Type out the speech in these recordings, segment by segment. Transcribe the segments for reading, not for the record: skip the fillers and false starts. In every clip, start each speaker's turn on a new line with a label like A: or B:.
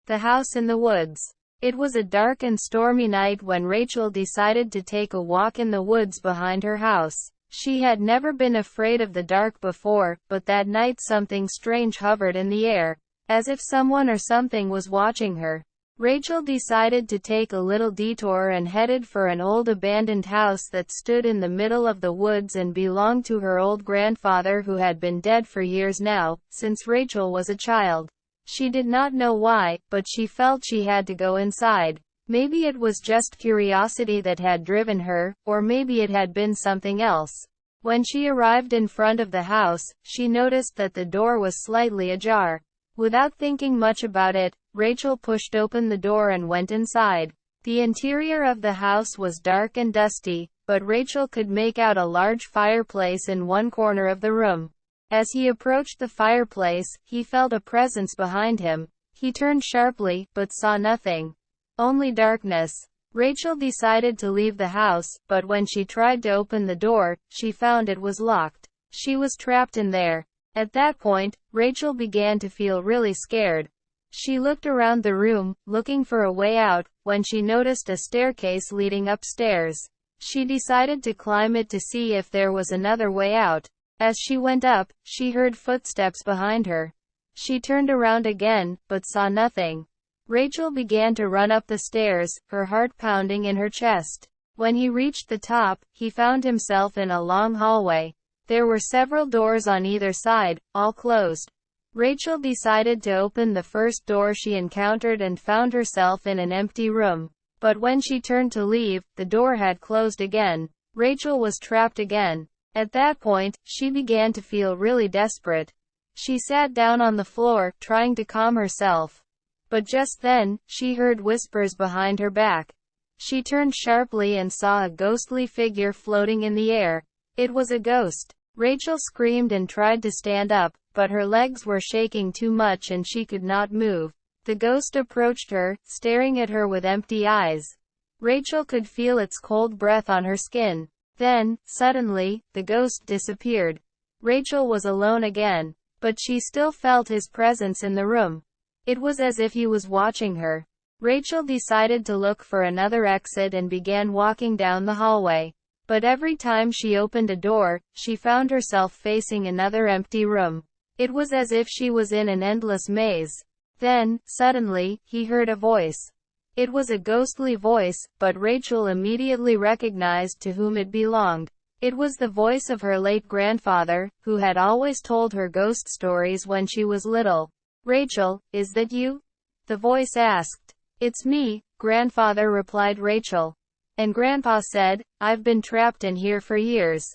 A: The house in the woods. It was a dark and stormy night when Rachel decided to take a walk in the woods behind her house. She had never been afraid of the dark before, but that night something strange hovered in the air, as if someone or something was watching her. Rachel decided to take a little detour and headed for an old abandoned house that stood in the middle of the woods and belonged to her old grandfather who had been dead for years now, since Rachel was a child. She did not know why, but she felt she had to go inside. Maybe it was just curiosity that had driven her, or maybe it had been something else. When she arrived in front of the house, she noticed that the door was slightly ajar. Without thinking much about it, Rachel pushed open the door and went inside. The interior of the house was dark and dusty, but Rachel could make out a large fireplace in one corner of the room. As he approached the fireplace, he felt a presence behind him. He turned sharply, but saw nothing. Only darkness. Rachel decided to leave the house, but when she tried to open the door, she found it was locked. She was trapped in there. At that point, Rachel began to feel really scared. She looked around the room, looking for a way out, when she noticed a staircase leading upstairs. She decided to climb it to see if there was another way out. As she went up, she heard footsteps behind her. She turned around again, but saw nothing. Rachel began to run up the stairs, her heart pounding in her chest. When he reached the top, he found himself in a long hallway. There were several doors on either side, all closed. Rachel decided to open the first door she encountered and found herself in an empty room. But when she turned to leave, the door had closed again. Rachel was trapped again. At that point, she began to feel really desperate. She sat down on the floor, trying to calm herself. But just then, she heard whispers behind her back. She turned sharply and saw a ghostly figure floating in the air. It was a ghost. Rachel screamed and tried to stand up, but her legs were shaking too much and she could not move. The ghost approached her, staring at her with empty eyes. Rachel could feel its cold breath on her skin. Then, suddenly, the ghost disappeared. Rachel was alone again, but she still felt his presence in the room. It was as if he was watching her. Rachel decided to look for another exit and began walking down the hallway. But every time she opened a door, she found herself facing another empty room. It was as if she was in an endless maze. Then, suddenly, he heard a voice. It was a ghostly voice, but Rachel immediately recognized to whom it belonged. It was the voice of her late grandfather, who had always told her ghost stories when she was little. "Rachel, is that you?" the voice asked. "It's me," grandfather replied Rachel. And Grandpa said, "I've been trapped in here for years.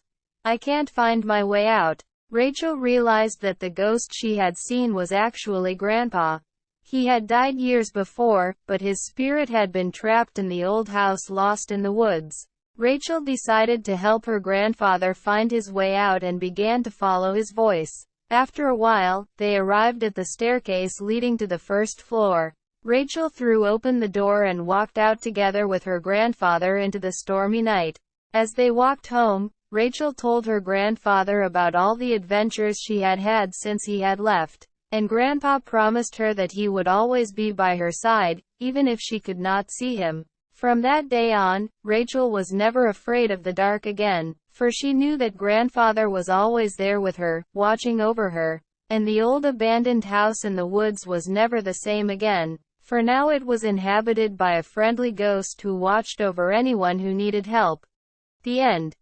A: I can't find my way out." Rachel realized that the ghost she had seen was actually Grandpa. He had died years before, but his spirit had been trapped in the old house lost in the woods. Rachel decided to help her grandfather find his way out and began to follow his voice. After a while, they arrived at the staircase leading to the first floor. Rachel threw open the door and walked out together with her grandfather into the stormy night. As they walked home, Rachel told her grandfather about all the adventures she had had since he had left, and Grandpa promised her that he would always be by her side, even if she could not see him. From that day on, Rachel was never afraid of the dark again, for she knew that Grandfather was always there with her, watching over her, and the old abandoned house in the woods was never the same again. For now it was inhabited by a friendly ghost who watched over anyone who needed help. The end.